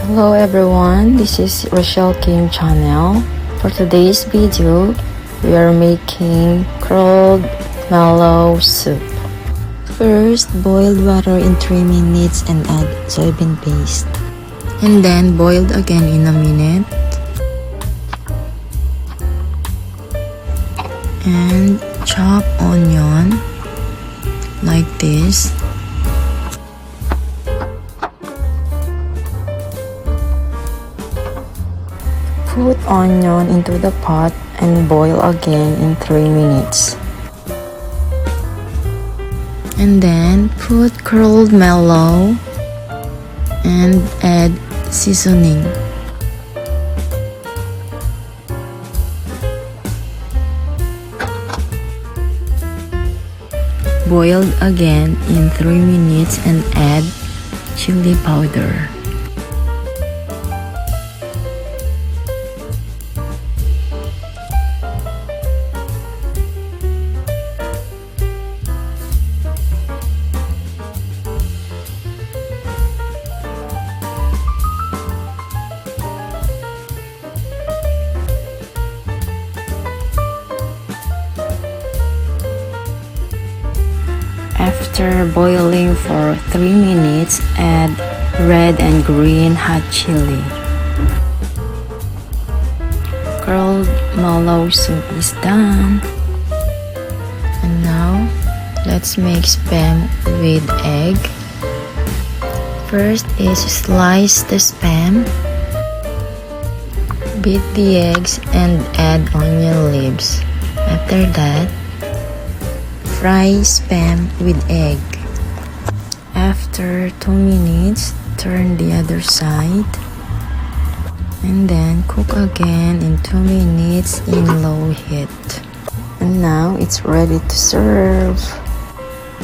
Hello everyone, this is ㅅSpam channel. For today's video, we are making curled mallow soup. First, boil water in 3 minutes and add soybean paste. And then boiled again in a minute. And chop onion like this. Put onion into the pot and boil again in 3 minutes. And then put curled mallow and add seasoning. Boiled again in 3 minutes and add chili powder. After boiling for 3 minutes, add red and green hot chili. Curled mallow soup is done. And now, let's make spam with egg. First is slice the spam. Beat the eggs and add onion leaves. After that, fry spam with egg. After 2 minutes, turn the other side. And then cook again in 2 minutes in low heat. And now it's ready to serve.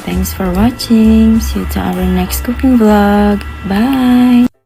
Thanks for watching. See you to our next cooking vlog. Bye!